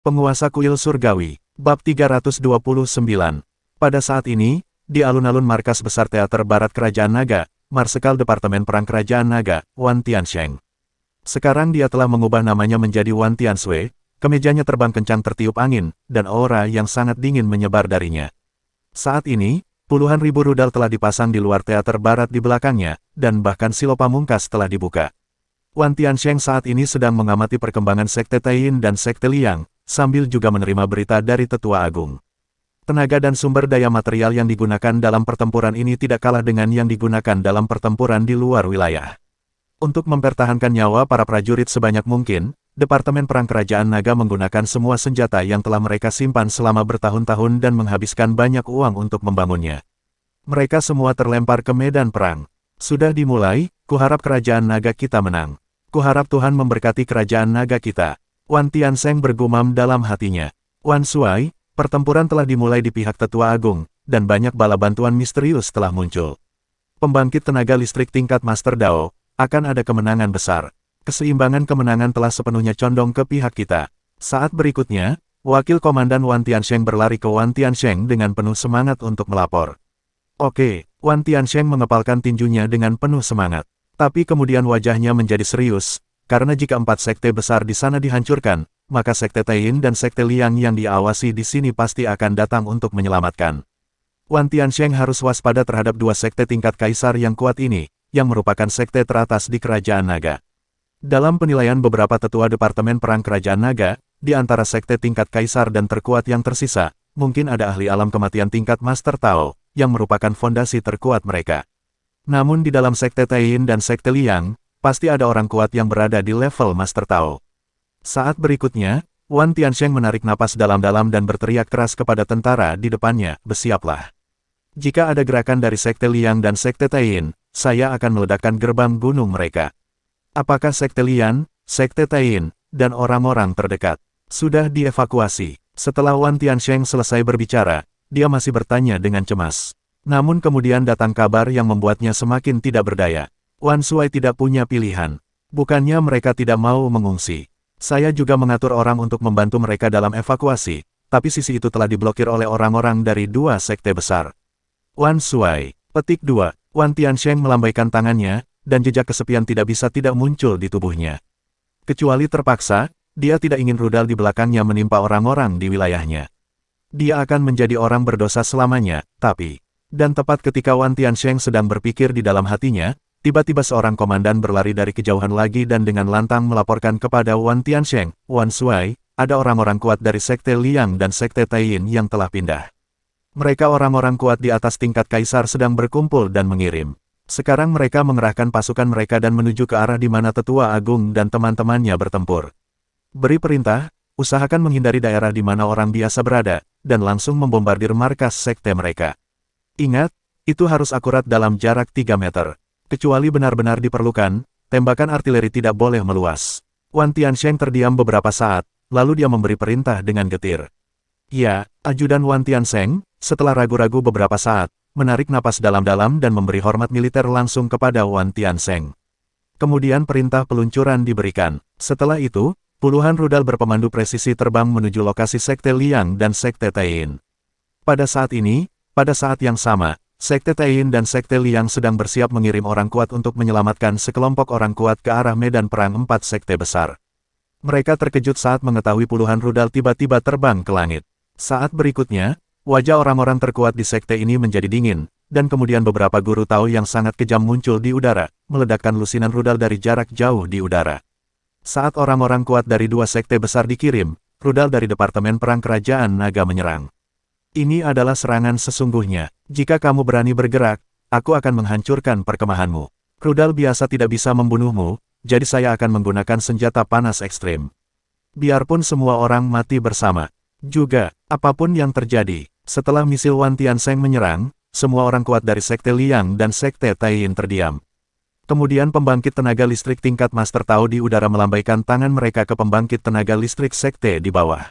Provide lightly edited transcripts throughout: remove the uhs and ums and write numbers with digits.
Penguasa Kuil Surgawi, Bab 329. Pada saat ini, di alun-alun markas besar Teater Barat Kerajaan Naga, Marsekal Departemen Perang Kerajaan Naga, Wan Tiansheng. Sekarang dia telah mengubah namanya menjadi Wan Tianshui, kemejanya terbang kencang tertiup angin, dan aura yang sangat dingin menyebar darinya. Saat ini, puluhan ribu rudal telah dipasang di luar Teater Barat di belakangnya, dan bahkan silo pamungkas telah dibuka. Wan Tiansheng saat ini sedang mengamati perkembangan Sekte Taiyin dan Sekte Liang, sambil juga menerima berita dari Tetua Agung. Tenaga dan sumber daya material yang digunakan dalam pertempuran ini tidak kalah dengan yang digunakan dalam pertempuran di luar wilayah. Untuk mempertahankan nyawa para prajurit sebanyak mungkin, Departemen Perang Kerajaan Naga menggunakan semua senjata yang telah mereka simpan selama bertahun-tahun dan menghabiskan banyak uang untuk membangunnya. Mereka semua terlempar ke medan perang. Sudah dimulai, kuharap Kerajaan Naga kita menang. Kuharap Tuhan memberkati Kerajaan Naga kita. Wan Tiansheng bergumam dalam hatinya. Wan Shuai, pertempuran telah dimulai di pihak Tetua Agung, dan banyak bala bantuan misterius telah muncul. Pembangkit tenaga listrik tingkat Master Dao, akan ada kemenangan besar. Keseimbangan kemenangan telah sepenuhnya condong ke pihak kita. Saat berikutnya, Wakil Komandan Wan Tiansheng berlari ke Wan Tiansheng dengan penuh semangat untuk melapor. Oke, Wan Tiansheng mengepalkan tinjunya dengan penuh semangat. Tapi kemudian wajahnya menjadi serius, karena jika 4 sekte besar di sana dihancurkan, maka Sekte Taiyin dan Sekte Liang yang diawasi di sini pasti akan datang untuk menyelamatkan. Wan Tiansheng harus waspada terhadap 2 sekte tingkat kaisar yang kuat ini, yang merupakan sekte teratas di Kerajaan Naga. Dalam penilaian beberapa tetua Departemen Perang Kerajaan Naga, di antara sekte tingkat kaisar dan terkuat yang tersisa, mungkin ada ahli alam kematian tingkat Master Tao, yang merupakan fondasi terkuat mereka. Namun di dalam Sekte Taiyin dan Sekte Liang, pasti ada orang kuat yang berada di level Master Tao. Saat berikutnya, Wan Tiansheng menarik napas dalam-dalam dan berteriak keras kepada tentara di depannya, bersiaplah. Jika ada gerakan dari Sekte Liang dan Sekte Taiyin, saya akan meledakkan gerbang gunung mereka. Apakah Sekte Liang, Sekte Taiyin, dan orang-orang terdekat sudah dievakuasi? Setelah Wan Tiansheng selesai berbicara, dia masih bertanya dengan cemas. Namun kemudian datang kabar yang membuatnya semakin tidak berdaya. Wan Shuai tidak punya pilihan. Bukannya mereka tidak mau mengungsi. Saya juga mengatur orang untuk membantu mereka dalam evakuasi, tapi sisi itu telah diblokir oleh orang-orang dari 2 sekte besar. Wan Shuai, petik 2, Wan Tiansheng melambaikan tangannya, dan jejak kesepian tidak bisa tidak muncul di tubuhnya. Kecuali terpaksa, dia tidak ingin rudal di belakangnya menimpa orang-orang di wilayahnya. Dia akan menjadi orang berdosa selamanya, tapi... Dan tepat ketika Wan Tiansheng sedang berpikir di dalam hatinya, tiba-tiba seorang komandan berlari dari kejauhan lagi dan dengan lantang melaporkan kepada Wan Tiansheng, Wan Shuai, ada orang-orang kuat dari Sekte Liang dan Sekte Taiyin yang telah pindah. Mereka orang-orang kuat di atas tingkat kaisar sedang berkumpul dan mengirim. Sekarang mereka mengerahkan pasukan mereka dan menuju ke arah di mana Tetua Agung dan teman-temannya bertempur. Beri perintah, usahakan menghindari daerah di mana orang biasa berada, dan langsung membombardir markas sekte mereka. Ingat, itu harus akurat dalam jarak 3 meter. Kecuali benar-benar diperlukan, tembakan artileri tidak boleh meluas. Wan Tiansheng terdiam beberapa saat, lalu dia memberi perintah dengan getir. Ya, ajudan Wan Tiansheng, setelah ragu-ragu beberapa saat, menarik napas dalam-dalam dan memberi hormat militer langsung kepada Wan Tiansheng. Kemudian perintah peluncuran diberikan. Setelah itu, puluhan rudal berpemandu presisi terbang menuju lokasi Sekte Liang dan Sekte Taiyin. Pada saat yang sama, Sekte Taiyin dan Sekte Liang sedang bersiap mengirim orang kuat untuk menyelamatkan sekelompok orang kuat ke arah medan perang 4 sekte besar. Mereka terkejut saat mengetahui puluhan rudal tiba-tiba terbang ke langit. Saat berikutnya, wajah orang-orang terkuat di sekte ini menjadi dingin, dan kemudian beberapa guru Tao yang sangat kejam muncul di udara, meledakkan lusinan rudal dari jarak jauh di udara. Saat orang-orang kuat dari 2 sekte besar dikirim, rudal dari Departemen Perang Kerajaan Naga menyerang. Ini adalah serangan sesungguhnya. Jika kamu berani bergerak, aku akan menghancurkan perkemahanmu. Rudal biasa tidak bisa membunuhmu, jadi saya akan menggunakan senjata panas ekstrim. Biarpun semua orang mati bersama. Juga, apapun yang terjadi, setelah misil Wan Tiansheng menyerang, semua orang kuat dari Sekte Liang dan Sekte Taiyin terdiam. Kemudian pembangkit tenaga listrik tingkat Master Tao di udara melambaikan tangan mereka ke pembangkit tenaga listrik sekte di bawah.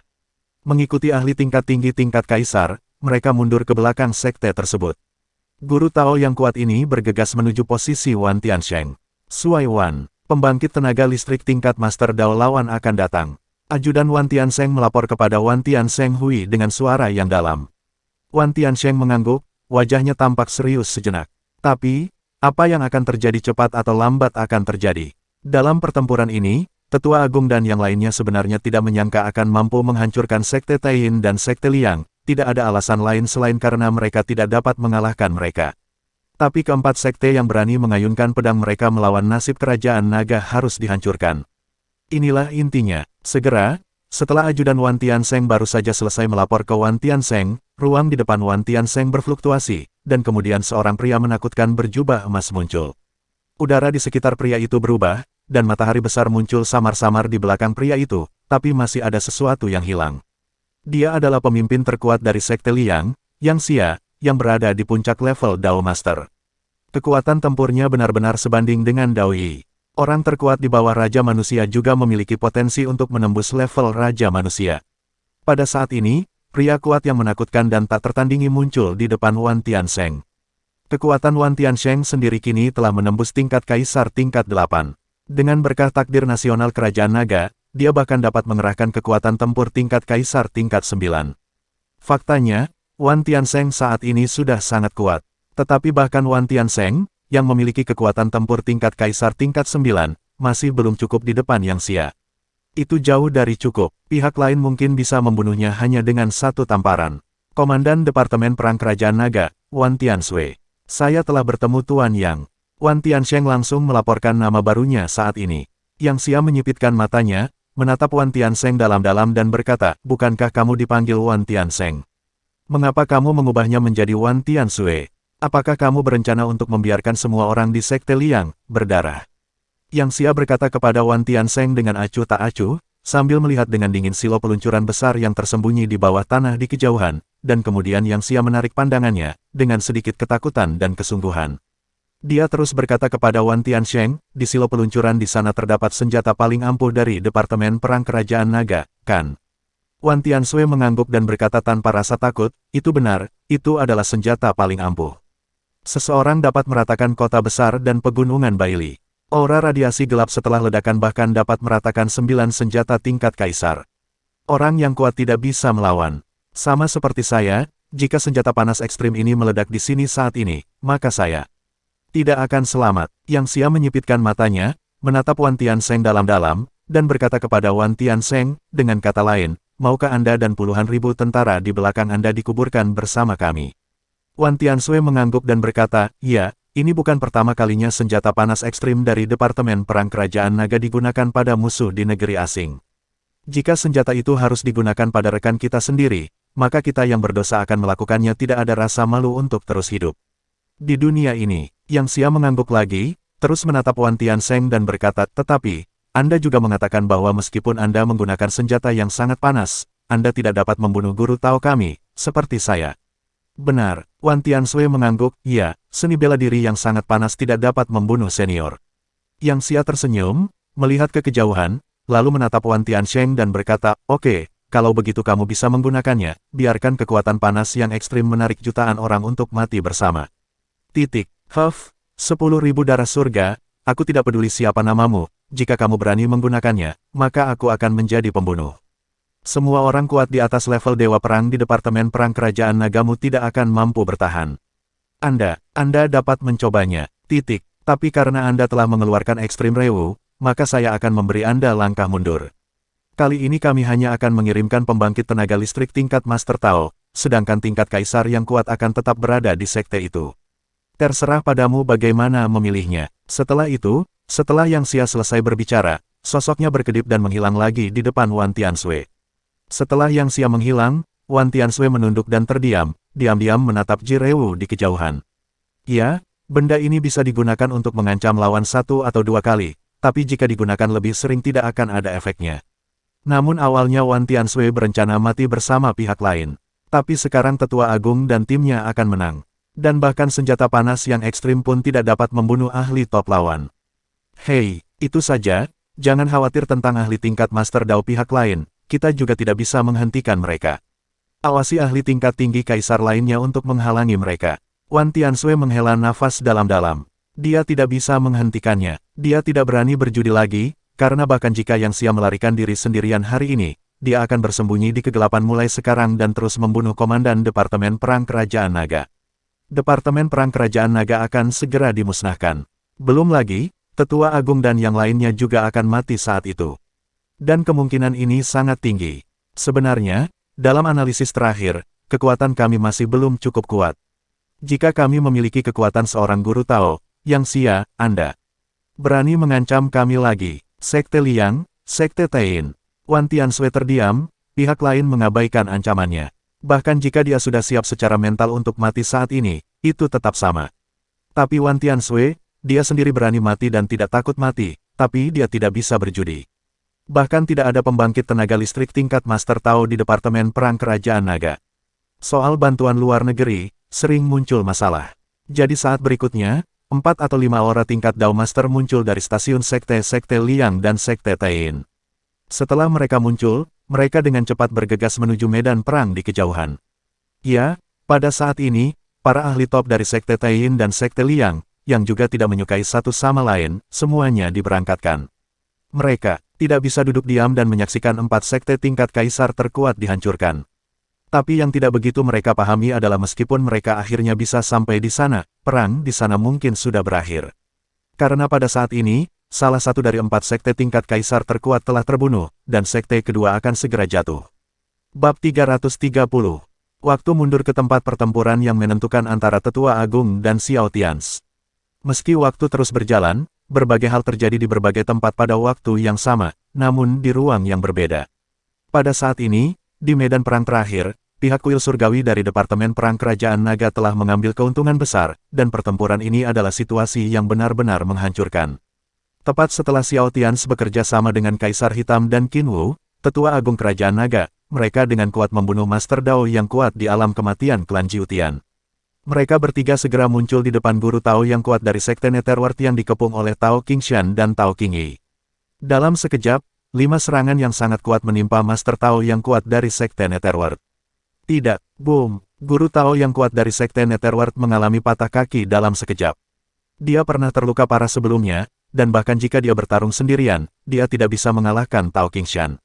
Mengikuti ahli tingkat tinggi tingkat kaisar, mereka mundur ke belakang sekte tersebut. Guru Tao yang kuat ini bergegas menuju posisi Wan Tiansheng. Shuai Wan, pembangkit tenaga listrik tingkat Master Dao lawan akan datang. Ajudan Wan Tiansheng melapor kepada Wan Tiansheng Hui dengan suara yang dalam. Wan Tiansheng mengangguk, wajahnya tampak serius sejenak. Tapi, apa yang akan terjadi cepat atau lambat akan terjadi. Dalam pertempuran ini, Tetua Agung dan yang lainnya sebenarnya tidak menyangka akan mampu menghancurkan Sekte Taiyin dan Sekte Liang, tidak ada alasan lain selain karena mereka tidak dapat mengalahkan mereka. Tapi keempat sekte yang berani mengayunkan pedang mereka melawan nasib kerajaan naga harus dihancurkan. Inilah intinya. Segera, setelah ajudan Wan Tiansheng baru saja selesai melapor ke Wan Tiansheng, ruang di depan Wan Tiansheng berfluktuasi, dan kemudian seorang pria menakutkan berjubah emas muncul. Udara di sekitar pria itu berubah, dan matahari besar muncul samar-samar di belakang pria itu, tapi masih ada sesuatu yang hilang. Dia adalah pemimpin terkuat dari Sekte Liang, Yang Xia, yang berada di puncak level Dao Master. Kekuatan tempurnya benar-benar sebanding dengan Dao Yi. Orang terkuat di bawah Raja Manusia juga memiliki potensi untuk menembus level Raja Manusia. Pada saat ini, pria kuat yang menakutkan dan tak tertandingi muncul di depan Wan Tiansheng. Kekuatan Wan Tiansheng sendiri kini telah menembus tingkat Kaisar tingkat 8. Dengan berkah takdir nasional Kerajaan Naga, dia bahkan dapat mengerahkan kekuatan tempur tingkat Kaisar tingkat 9. Faktanya, Wan Tiansheng saat ini sudah sangat kuat. Tetapi bahkan Wan Tiansheng, yang memiliki kekuatan tempur tingkat Kaisar tingkat 9, masih belum cukup di depan Yang Xia. Itu jauh dari cukup, pihak lain mungkin bisa membunuhnya hanya dengan satu tamparan. Komandan Departemen Perang Kerajaan Naga, Wan Tianshui. Saya telah bertemu Tuan Yang. Wan Tiansheng langsung melaporkan nama barunya saat ini. Yang Xia menyipitkan matanya, menatap Wan Tiansheng dalam-dalam dan berkata, bukankah kamu dipanggil Wan Tiansheng? Mengapa kamu mengubahnya menjadi Wan Tianshui? Apakah kamu berencana untuk membiarkan semua orang di Sekte Liang berdarah? Yang Xia berkata kepada Wan Tiansheng dengan acuh tak acuh, sambil melihat dengan dingin silo peluncuran besar yang tersembunyi di bawah tanah di kejauhan, dan kemudian Yang Xia menarik pandangannya, dengan sedikit ketakutan dan kesungguhan. Dia terus berkata kepada Wan Tiansheng, di silo peluncuran di sana terdapat senjata paling ampuh dari Departemen Perang Kerajaan Naga, kan? Wan Tianshui mengangguk dan berkata tanpa rasa takut, itu benar, itu adalah senjata paling ampuh. Seseorang dapat meratakan kota besar dan pegunungan Baili. Aura radiasi gelap setelah ledakan bahkan dapat meratakan 9 senjata tingkat Kaisar. Orang yang kuat tidak bisa melawan. Sama seperti saya, jika senjata panas ekstrim ini meledak di sini saat ini, maka saya tidak akan selamat. Yang Xia menyipitkan matanya, menatap Wan Tiansheng dalam-dalam, dan berkata kepada Wan Tiansheng, dengan kata lain, maukah Anda dan puluhan ribu tentara di belakang Anda dikuburkan bersama kami? Wan Tianshui mengangguk dan berkata, ya, ini bukan pertama kalinya senjata panas ekstrim dari Departemen Perang Kerajaan Naga digunakan pada musuh di negeri asing. Jika senjata itu harus digunakan pada rekan kita sendiri, maka kita yang berdosa akan melakukannya tidak ada rasa malu untuk terus hidup. Di dunia ini, Yang Xia mengangguk lagi, terus menatap Wan Tiansheng dan berkata, tetapi, Anda juga mengatakan bahwa meskipun Anda menggunakan senjata yang sangat panas, Anda tidak dapat membunuh guru Tao kami, seperti saya. Benar, Wan Tianshui mengangguk, ya, seni bela diri yang sangat panas tidak dapat membunuh senior. Yang Xia tersenyum, melihat ke kejauhan, lalu menatap Wan Tiansheng dan berkata, oke, kalau begitu kamu bisa menggunakannya, biarkan kekuatan panas yang ekstrim menarik jutaan orang untuk mati bersama. Titik. 10.000 darah surga, aku tidak peduli siapa namamu, jika kamu berani menggunakannya, maka aku akan menjadi pembunuh. Semua orang kuat di atas level Dewa Perang di Departemen Perang Kerajaan Nagamu tidak akan mampu bertahan. Anda dapat mencobanya, titik. Tapi karena Anda telah mengeluarkan ekstrim Rewu, maka saya akan memberi Anda langkah mundur. Kali ini kami hanya akan mengirimkan pembangkit tenaga listrik tingkat Master Tao, sedangkan tingkat Kaisar yang kuat akan tetap berada di sekte itu. Terserah padamu bagaimana memilihnya. Setelah itu, setelah Yang Xia selesai berbicara, sosoknya berkedip dan menghilang lagi di depan Wan Tianshui. Setelah Yang Xia menghilang, Wan Tianshui menunduk dan terdiam, diam-diam menatap Ji Rewu di kejauhan. Ya, benda ini bisa digunakan untuk mengancam lawan 1 atau 2 kali, tapi jika digunakan lebih sering tidak akan ada efeknya. Namun awalnya Wan Tianshui berencana mati bersama pihak lain. Tapi sekarang Tetua Agung dan timnya akan menang. Dan bahkan senjata panas yang ekstrim pun tidak dapat membunuh ahli top lawan. Hei, itu saja, jangan khawatir tentang ahli tingkat Master Dao pihak lain. Kita juga tidak bisa menghentikan mereka. Awasi ahli tingkat tinggi Kaisar lainnya untuk menghalangi mereka. Wan Tianshui menghela nafas dalam-dalam. Dia tidak bisa menghentikannya. Dia tidak berani berjudi lagi, karena bahkan jika Yang Xia melarikan diri sendirian hari ini, dia akan bersembunyi di kegelapan mulai sekarang dan terus membunuh Komandan Departemen Perang Kerajaan Naga. Departemen Perang Kerajaan Naga akan segera dimusnahkan. Belum lagi, Tetua Agung dan yang lainnya juga akan mati saat itu. Dan kemungkinan ini sangat tinggi. Sebenarnya, dalam analisis terakhir, kekuatan kami masih belum cukup kuat. Jika kami memiliki kekuatan seorang guru Tao, Yang Xia, Anda berani mengancam kami lagi. Sekte Liang, Sekte Tain. Wan Tianshui terdiam, pihak lain mengabaikan ancamannya. Bahkan jika dia sudah siap secara mental untuk mati saat ini, itu tetap sama. Tapi Wan Tianshui, dia sendiri berani mati dan tidak takut mati, tapi dia tidak bisa berjudi. Bahkan tidak ada pembangkit tenaga listrik tingkat Master Tao di Departemen Perang Kerajaan Naga. Soal bantuan luar negeri, sering muncul masalah. Jadi saat berikutnya, 4 atau 5 aura tingkat Dao Master muncul dari stasiun Sekte Liang dan Sekte Tain. Setelah mereka muncul, mereka dengan cepat bergegas menuju medan perang di kejauhan. Ya, pada saat ini, para ahli top dari Sekte Tain dan Sekte Liang, yang juga tidak menyukai satu sama lain, semuanya diberangkatkan. Mereka tidak bisa duduk diam dan menyaksikan 4 sekte tingkat kaisar terkuat dihancurkan. Tapi yang tidak begitu mereka pahami adalah meskipun mereka akhirnya bisa sampai di sana, perang di sana mungkin sudah berakhir. Karena pada saat ini, salah satu dari 4 sekte tingkat kaisar terkuat telah terbunuh, dan sekte kedua akan segera jatuh. Bab 330. Waktu mundur ke tempat pertempuran yang menentukan antara Tetua Agung dan Xiao Tians. Meski waktu terus berjalan, berbagai hal terjadi di berbagai tempat pada waktu yang sama, namun di ruang yang berbeda. Pada saat ini, di medan perang terakhir, pihak kuil surgawi dari Departemen Perang Kerajaan Naga telah mengambil keuntungan besar, dan pertempuran ini adalah situasi yang benar-benar menghancurkan. Tepat setelah Xiao Tians bekerja sama dengan Kaisar Hitam dan Qin Wu, Tetua Agung Kerajaan Naga, mereka dengan kuat membunuh Master Dao yang kuat di alam kematian klan Jiutian. Mereka bertiga segera muncul di depan guru Tao yang kuat dari Sekte Netherworld yang dikepung oleh Tao Qingshan dan Tao Qingyi. Dalam sekejap, 5 serangan yang sangat kuat menimpa Master Tao yang kuat dari Sekte Netherworld. Tidak, boom, guru Tao yang kuat dari Sekte Netherworld mengalami patah kaki dalam sekejap. Dia pernah terluka parah sebelumnya, dan bahkan jika dia bertarung sendirian, dia tidak bisa mengalahkan Tao Qingshan.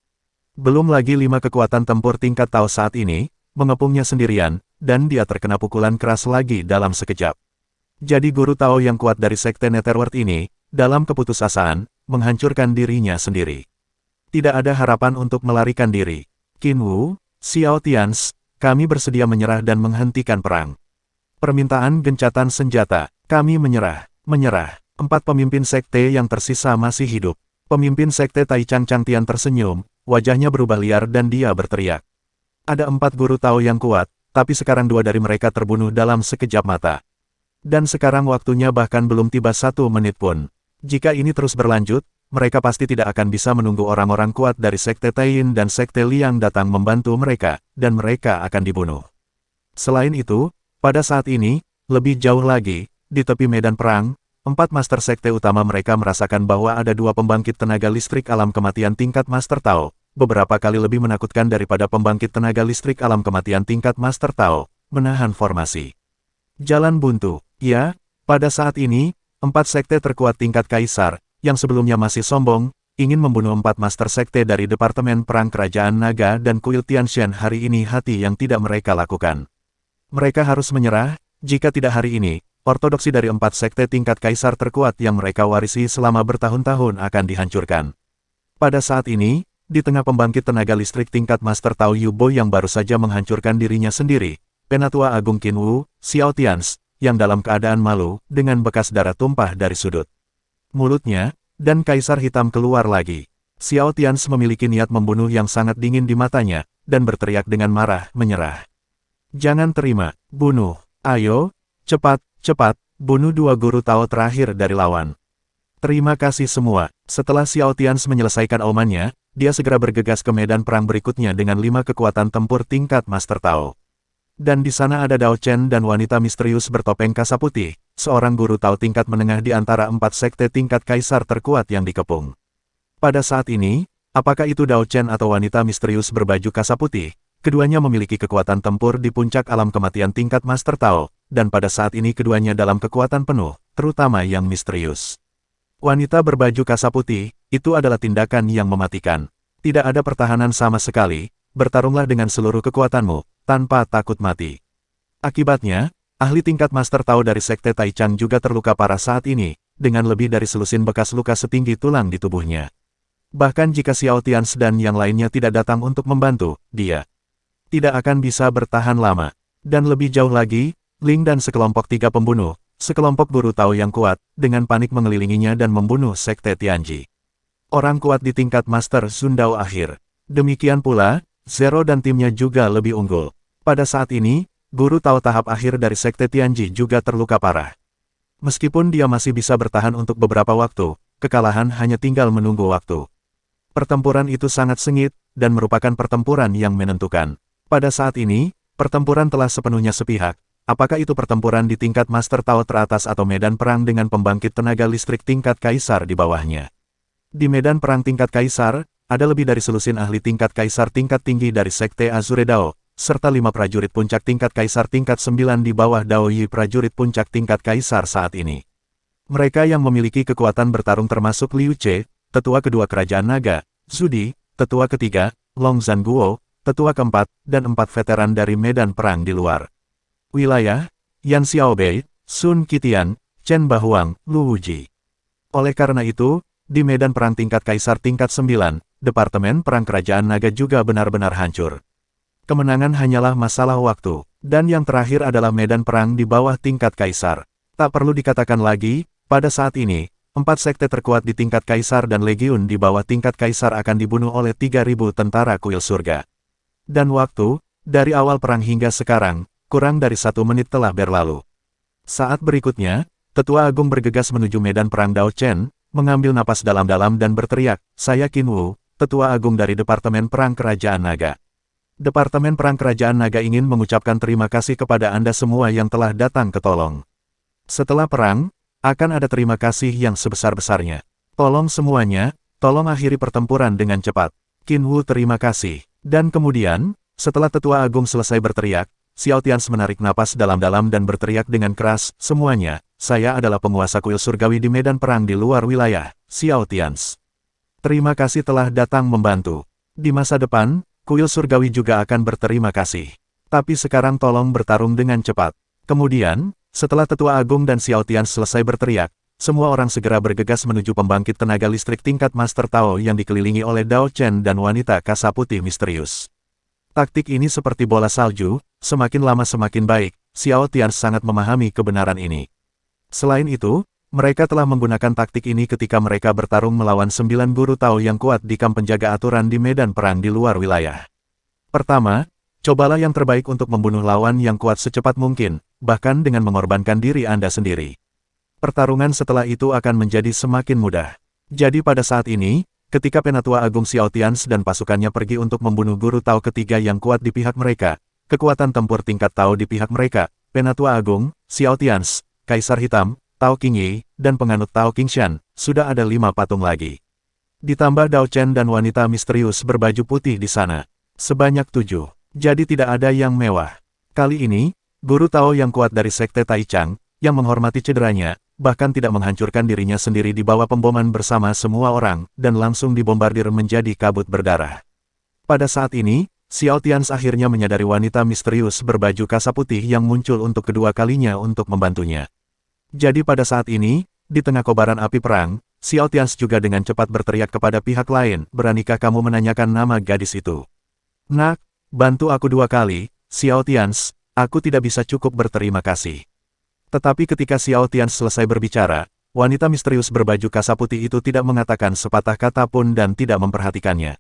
Belum lagi 5 kekuatan tempur tingkat Tao saat ini, mengepungnya sendirian, dan dia terkena pukulan keras lagi dalam sekejap. Jadi guru Tao yang kuat dari Sekte Netherworld ini, dalam keputusasaan, menghancurkan dirinya sendiri. Tidak ada harapan untuk melarikan diri. Qin Wu, Xiao Tians, kami bersedia menyerah dan menghentikan perang. Permintaan gencatan senjata, kami menyerah. 4 pemimpin sekte yang tersisa masih hidup. Pemimpin sekte Tai Chang Tian tersenyum, wajahnya berubah liar dan dia berteriak. Ada 4 guru Tao yang kuat, tapi sekarang 2 dari mereka terbunuh dalam sekejap mata. Dan sekarang waktunya bahkan belum tiba 1 menit pun. Jika ini terus berlanjut, mereka pasti tidak akan bisa menunggu orang-orang kuat dari Sekte Tain dan Sekte Liang datang membantu mereka, dan mereka akan dibunuh. Selain itu, pada saat ini, lebih jauh lagi, di tepi medan perang, 4 master sekte utama mereka merasakan bahwa ada 2 pembangkit tenaga listrik alam kematian tingkat Master Tao, beberapa kali lebih menakutkan daripada pembangkit tenaga listrik alam kematian tingkat Master Tao, menahan formasi. Jalan buntu. Ya, pada saat ini, 4 sekte terkuat tingkat kaisar, yang sebelumnya masih sombong, ingin membunuh 4 master sekte dari Departemen Perang Kerajaan Naga dan Kuil Tianshan hari ini hati yang tidak mereka lakukan. Mereka harus menyerah, jika tidak hari ini, ortodoksi dari 4 sekte tingkat kaisar terkuat yang mereka warisi selama bertahun-tahun akan dihancurkan. Pada saat ini, di tengah pembangkit tenaga listrik tingkat Master Tao Yubo yang baru saja menghancurkan dirinya sendiri, Penatua Agung Qin Wu, Xiao Tians, yang dalam keadaan malu, dengan bekas darah tumpah dari sudut mulutnya, dan Kaisar Hitam keluar lagi. Xiao Tians memiliki niat membunuh yang sangat dingin di matanya, dan berteriak dengan marah, menyerah. Jangan terima, bunuh, ayo, cepat, bunuh 2 guru Tao terakhir dari lawan. Terima kasih semua. Setelah Xiao Tians menyelesaikan aumannya, dia segera bergegas ke medan perang berikutnya dengan 5 kekuatan tempur tingkat Master Tao. Dan di sana ada Dao Chen dan wanita misterius bertopeng kasa putih, seorang guru Tao tingkat menengah di antara 4 sekte tingkat kaisar terkuat yang dikepung. Pada saat ini, apakah itu Dao Chen atau wanita misterius berbaju kasa putih, keduanya memiliki kekuatan tempur di puncak alam kematian tingkat Master Tao, dan pada saat ini keduanya dalam kekuatan penuh, terutama yang misterius. Wanita berbaju kasa putih, itu adalah tindakan yang mematikan. Tidak ada pertahanan sama sekali, bertarunglah dengan seluruh kekuatanmu, tanpa takut mati. Akibatnya, ahli tingkat Master Tao dari Sekte Taichang juga terluka parah saat ini, dengan lebih dari selusin bekas luka setinggi tulang di tubuhnya. Bahkan jika Xiao Tians dan yang lainnya tidak datang untuk membantu, dia tidak akan bisa bertahan lama. Dan lebih jauh lagi, Ling dan sekelompok 3 pembunuh, sekelompok guru Tao yang kuat, dengan panik mengelilinginya dan membunuh Sekte Tianji. Orang kuat di tingkat Master Sundao akhir. Demikian pula, Zero dan timnya juga lebih unggul. Pada saat ini, guru Tao tahap akhir dari Sekte Tianji juga terluka parah. Meskipun dia masih bisa bertahan untuk beberapa waktu, kekalahan hanya tinggal menunggu waktu. Pertempuran itu sangat sengit, dan merupakan pertempuran yang menentukan. Pada saat ini, pertempuran telah sepenuhnya sepihak. Apakah itu pertempuran di tingkat Master Tao teratas atau medan perang dengan pembangkit tenaga listrik tingkat Kaisar di bawahnya? Di medan perang tingkat Kaisar, ada lebih dari selusin ahli tingkat Kaisar tingkat tinggi dari Sekte Azure Dao, serta 5 prajurit puncak tingkat Kaisar tingkat 9 di bawah Dao Yi prajurit puncak tingkat Kaisar saat ini. Mereka yang memiliki kekuatan bertarung termasuk Liu Che, tetua kedua kerajaan naga, Zudi, tetua ketiga, Long Zhanguo, tetua keempat, dan 4 veteran dari medan perang di luar wilayah, Yan Xiaobei, Sun Qitian, Chen Bahuang, Lu Wuji. Oleh karena itu, di medan perang tingkat Kaisar tingkat 9, Departemen Perang Kerajaan Naga juga benar-benar hancur. Kemenangan hanyalah masalah waktu, dan yang terakhir adalah medan perang di bawah tingkat Kaisar. Tak perlu dikatakan lagi, pada saat ini, 4 sekte terkuat di tingkat Kaisar dan legiun di bawah tingkat Kaisar akan dibunuh oleh 3.000 tentara kuil surga. Dan waktu, dari awal perang hingga sekarang, kurang dari 1 menit telah berlalu. Saat berikutnya, Tetua Agung bergegas menuju medan perang Dao Chen, mengambil napas dalam-dalam dan berteriak, "Saya Qin Wu, Tetua Agung dari Departemen Perang Kerajaan Naga. Departemen Perang Kerajaan Naga ingin mengucapkan terima kasih kepada Anda semua yang telah datang ke tolong. Setelah perang, akan ada terima kasih yang sebesar-besarnya. Tolong semuanya, tolong akhiri pertempuran dengan cepat. Qin Wu terima kasih." Dan kemudian, setelah Tetua Agung selesai berteriak, Xiao Tians menarik napas dalam-dalam dan berteriak dengan keras, "Semuanya, saya adalah penguasa kuil surgawi di medan perang di luar wilayah, Xiao Tians. Terima kasih telah datang membantu. Di masa depan, kuil surgawi juga akan berterima kasih. Tapi sekarang tolong bertarung dengan cepat." Kemudian, setelah Tetua Agung dan Xiao Tians selesai berteriak, semua orang segera bergegas menuju pembangkit tenaga listrik tingkat Master Tao yang dikelilingi oleh Dao Chen dan wanita kasa putih misterius. Taktik ini seperti bola salju, semakin lama semakin baik. Xiao Tians sangat memahami kebenaran ini. Selain itu, mereka telah menggunakan taktik ini ketika mereka bertarung melawan 9 guru Tao yang kuat di kamp penjaga aturan di medan perang di luar wilayah. Pertama, cobalah yang terbaik untuk membunuh lawan yang kuat secepat mungkin, bahkan dengan mengorbankan diri Anda sendiri. Pertarungan setelah itu akan menjadi semakin mudah. Jadi pada saat ini, ketika Penatua Agung Xiao Tians dan pasukannya pergi untuk membunuh guru Tao ketiga yang kuat di pihak mereka, kekuatan tempur tingkat Tao di pihak mereka, Penatua Agung, Xiao Tians, Kaisar Hitam, Tao Qingyi, dan penganut Tao Qingshan, sudah ada 5 patung lagi. Ditambah Dao Chen dan wanita misterius berbaju putih di sana. Sebanyak 7. Jadi tidak ada yang mewah. Kali ini, guru Tao yang kuat dari Sekte Taichang, yang menghormati cederanya, bahkan tidak menghancurkan dirinya sendiri di bawah pemboman bersama semua orang, dan langsung dibombardir menjadi kabut berdarah. Pada saat ini, Xiao Tians akhirnya menyadari wanita misterius berbaju kasa putih yang muncul untuk kedua kalinya untuk membantunya. Jadi pada saat ini, di tengah kobaran api perang, Xiao Tians juga dengan cepat berteriak kepada pihak lain, "Beranikah kamu menanyakan nama gadis itu? Nak, bantu aku 2 kali, Xiao Tians, aku tidak bisa cukup berterima kasih." Tetapi ketika Xiao Tians selesai berbicara, wanita misterius berbaju kasa putih itu tidak mengatakan sepatah kata pun dan tidak memperhatikannya.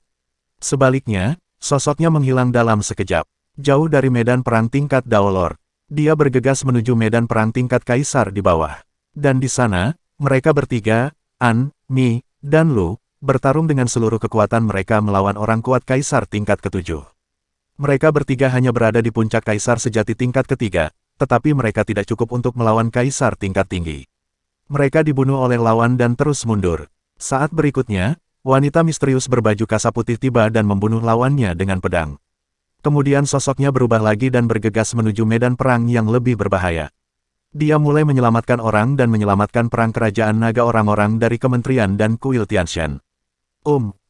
Sebaliknya, sosoknya menghilang dalam sekejap. Jauh dari medan perang tingkat Dao Lord, dia bergegas menuju medan perang tingkat Kaisar di bawah. Dan di sana, mereka bertiga, An, Mi, dan Lu, bertarung dengan seluruh kekuatan mereka melawan orang kuat Kaisar tingkat ke-7. Mereka bertiga hanya berada di puncak Kaisar sejati tingkat ketiga, tetapi mereka tidak cukup untuk melawan Kaisar tingkat tinggi. Mereka dibunuh oleh lawan dan terus mundur. Saat berikutnya, wanita misterius berbaju kasa putih tiba dan membunuh lawannya dengan pedang. Kemudian sosoknya berubah lagi dan bergegas menuju medan perang yang lebih berbahaya. Dia mulai menyelamatkan orang dan menyelamatkan perang kerajaan naga orang-orang dari kementerian dan kuil Tianshan.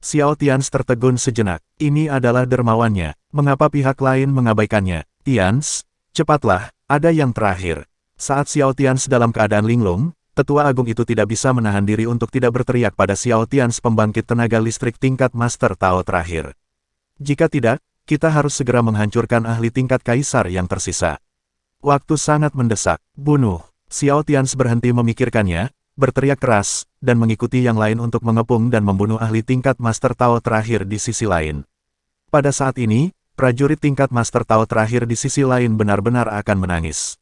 Xiao Tians tertegun sejenak. Ini adalah dermawannya. Mengapa pihak lain mengabaikannya? Tians, cepatlah, ada yang terakhir. Saat Xiao Tians dalam keadaan linglung, tetua agung itu tidak bisa menahan diri untuk tidak berteriak pada Xiao Tians pembangkit tenaga listrik tingkat Master Tao terakhir. Jika tidak, kita harus segera menghancurkan ahli tingkat kaisar yang tersisa. Waktu sangat mendesak. Bunuh. Xiao Tians berhenti memikirkannya, berteriak keras, dan mengikuti yang lain untuk mengepung dan membunuh ahli tingkat Master Tao terakhir di sisi lain. Pada saat ini, prajurit tingkat Master Tao terakhir di sisi lain benar-benar akan menangis.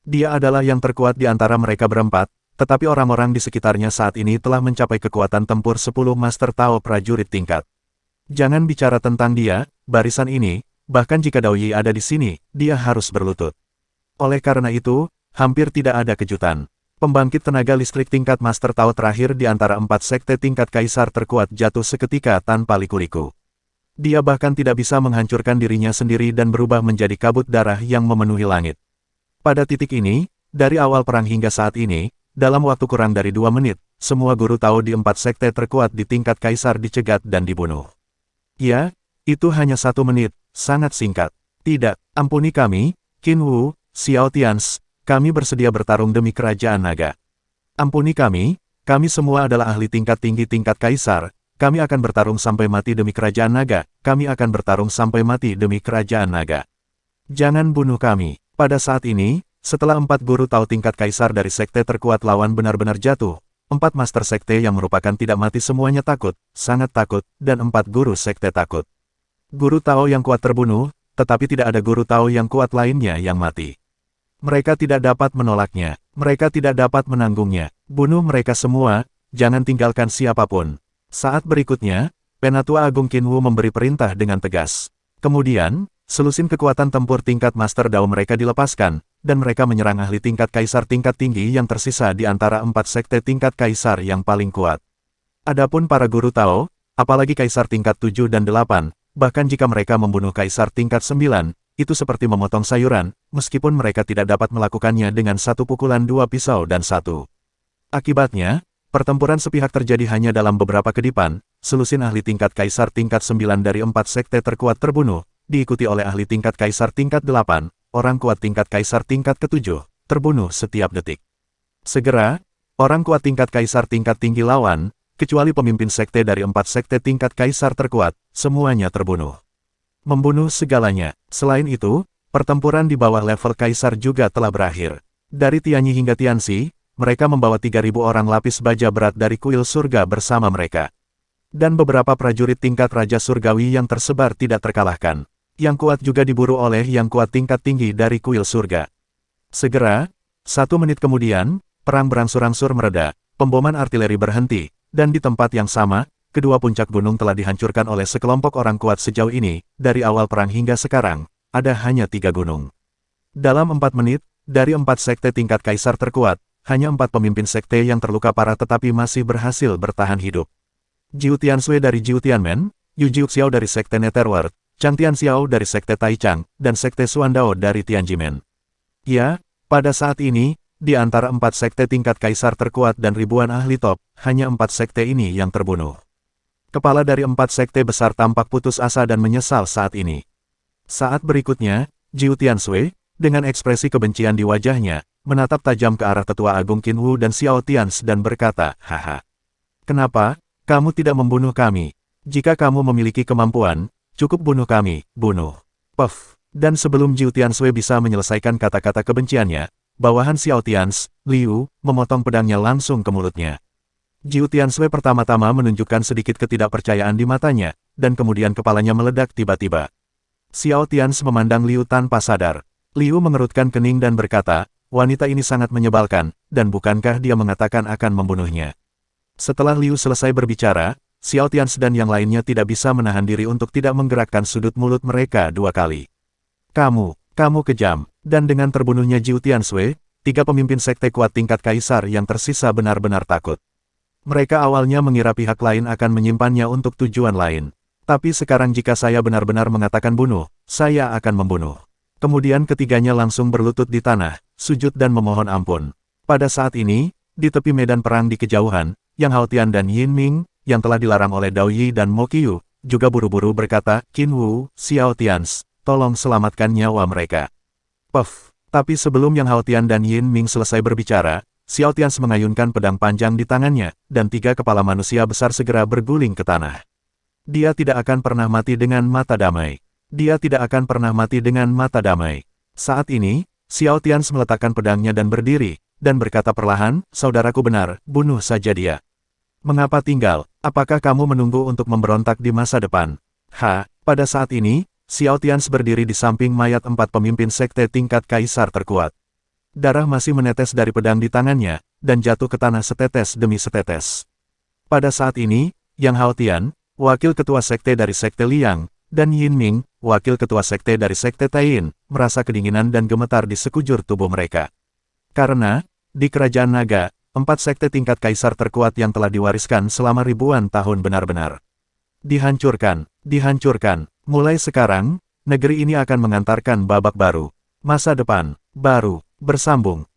Dia adalah yang terkuat di antara mereka berempat, tetapi orang-orang di sekitarnya saat ini telah mencapai kekuatan tempur 10 Master Tao prajurit tingkat. Jangan bicara tentang dia, barisan ini, bahkan jika Dao Yi ada di sini, dia harus berlutut. Oleh karena itu, hampir tidak ada kejutan. Pembangkit tenaga listrik tingkat Master Tao terakhir di antara 4 sekte tingkat kaisar terkuat jatuh seketika tanpa liku-liku. Dia bahkan tidak bisa menghancurkan dirinya sendiri dan berubah menjadi kabut darah yang memenuhi langit. Pada titik ini, dari awal perang hingga saat ini, dalam waktu kurang dari 2 menit, semua guru Tao di 4 sekte terkuat di tingkat kaisar dicegat dan dibunuh. Ya, itu hanya 1 menit, sangat singkat. Tidak, ampuni kami, Qin Wu, Xiao Tians, kami bersedia bertarung demi kerajaan naga. Ampuni kami semua adalah ahli tingkat tinggi tingkat kaisar, kami akan bertarung sampai mati demi kerajaan naga, kami akan bertarung sampai mati demi kerajaan naga. Jangan bunuh kami. Pada saat ini, setelah 4 guru Tao tingkat kaisar dari sekte terkuat lawan benar-benar jatuh, 4 master sekte yang merupakan tidak mati semuanya takut, sangat takut, dan 4 guru sekte takut. Guru Tao yang kuat terbunuh, tetapi tidak ada guru Tao yang kuat lainnya yang mati. Mereka tidak dapat menolaknya, mereka tidak dapat menanggungnya. Bunuh mereka semua, jangan tinggalkan siapapun. Saat berikutnya, Penatua Agung Qin Wu memberi perintah dengan tegas. Kemudian, selusin kekuatan tempur tingkat Master Dao mereka dilepaskan, dan mereka menyerang ahli tingkat kaisar tingkat tinggi yang tersisa di antara 4 sekte tingkat kaisar yang paling kuat. Adapun para guru Tao, apalagi kaisar tingkat 7 dan 8, bahkan jika mereka membunuh kaisar tingkat 9, itu seperti memotong sayuran, meskipun mereka tidak dapat melakukannya dengan satu pukulan 2 pisau dan 1. Akibatnya, pertempuran sepihak terjadi hanya dalam beberapa kedipan, selusin ahli tingkat kaisar tingkat 9 dari 4 sekte terkuat terbunuh, diikuti oleh ahli tingkat kaisar tingkat 8, orang kuat tingkat kaisar tingkat ke-7, terbunuh setiap detik. Segera, orang kuat tingkat kaisar tingkat tinggi lawan, kecuali pemimpin sekte dari 4 sekte tingkat kaisar terkuat, semuanya terbunuh. Membunuh segalanya. Selain itu, pertempuran di bawah level kaisar juga telah berakhir. Dari Tianyi hingga Tianxi, mereka membawa 3.000 orang lapis baja berat dari kuil surga bersama mereka. Dan beberapa prajurit tingkat Raja Surgawi yang tersebar tidak terkalahkan. Yang kuat juga diburu oleh yang kuat tingkat tinggi dari kuil surga. Segera, 1 menit kemudian, perang berangsur-angsur mereda, pemboman artileri berhenti, dan di tempat yang sama, kedua puncak gunung telah dihancurkan oleh sekelompok orang kuat sejauh ini, dari awal perang hingga sekarang, ada hanya 3 gunung. Dalam 4 menit, dari 4 sekte tingkat kaisar terkuat, hanya 4 pemimpin sekte yang terluka parah tetapi masih berhasil bertahan hidup. Jiu Tianshui dari Jiu Tianmen, Yu Jiuxiao dari sekte Netherworld, Chang Tianxiao dari sekte Taichang, dan sekte Xuandao dari Tianjimen. Ya, pada saat ini, di antara 4 sekte tingkat kaisar terkuat dan ribuan ahli top, hanya 4 sekte ini yang terbunuh. Kepala dari 4 sekte besar tampak putus asa dan menyesal saat ini. Saat berikutnya, Jiu Tianshui, dengan ekspresi kebencian di wajahnya, menatap tajam ke arah tetua agung Qin Wu dan Xiao Tians dan berkata, "Haha. Kenapa, kamu tidak membunuh kami? Jika kamu memiliki kemampuan, cukup bunuh kami, bunuh." Puff. Dan sebelum Jiu Tianshui bisa menyelesaikan kata-kata kebenciannya, bawahan Xiao Tians, Liu, memotong pedangnya langsung ke mulutnya. Jiu Tianshui pertama-tama menunjukkan sedikit ketidakpercayaan di matanya, dan kemudian kepalanya meledak tiba-tiba. Xiao Tians memandang Liu tanpa sadar. Liu mengerutkan kening dan berkata, wanita ini sangat menyebalkan, dan bukankah dia mengatakan akan membunuhnya? Setelah Liu selesai berbicara, Xiao Tians dan yang lainnya tidak bisa menahan diri untuk tidak menggerakkan sudut mulut mereka 2 kali. Kamu kejam. Dan dengan terbunuhnya Jiu Tianshui, 3 pemimpin sekte kuat tingkat kaisar yang tersisa benar-benar takut. Mereka awalnya mengira pihak lain akan menyimpannya untuk tujuan lain. Tapi sekarang jika saya benar-benar mengatakan bunuh, saya akan membunuh. Kemudian ketiganya langsung berlutut di tanah, sujud dan memohon ampun. Pada saat ini, di tepi medan perang di kejauhan, Yang Haotian dan Yin Ming, yang telah dilarang oleh Dao Yi dan Mo Qiu, juga buru-buru berkata, Qin Wu, Xiao Tians, tolong selamatkan nyawa mereka. Puff. Tapi sebelum Yang Haotian dan Yin Ming selesai berbicara, Xiao Tians mengayunkan pedang panjang di tangannya, dan 3 kepala manusia besar segera berguling ke tanah. Dia tidak akan pernah mati dengan mata damai. Dia tidak akan pernah mati dengan mata damai. Saat ini, Xiao Tians meletakkan pedangnya dan berdiri, dan berkata perlahan, saudaraku benar, bunuh saja dia. Mengapa tinggal? Apakah kamu menunggu untuk memberontak di masa depan? Pada saat ini, Xiao Tians berdiri di samping mayat 4 pemimpin sekte tingkat kaisar terkuat. Darah masih menetes dari pedang di tangannya, dan jatuh ke tanah setetes demi setetes. Pada saat ini, Yang Haotian, wakil ketua sekte dari sekte Liang, dan Yin Ming, wakil ketua sekte dari sekte Taiyin, merasa kedinginan dan gemetar di sekujur tubuh mereka. Karena, di kerajaan naga, 4 sekte tingkat kaisar terkuat yang telah diwariskan selama ribuan tahun benar-benar dihancurkan. Mulai sekarang, negeri ini akan mengantarkan babak baru. Masa depan baru bersambung.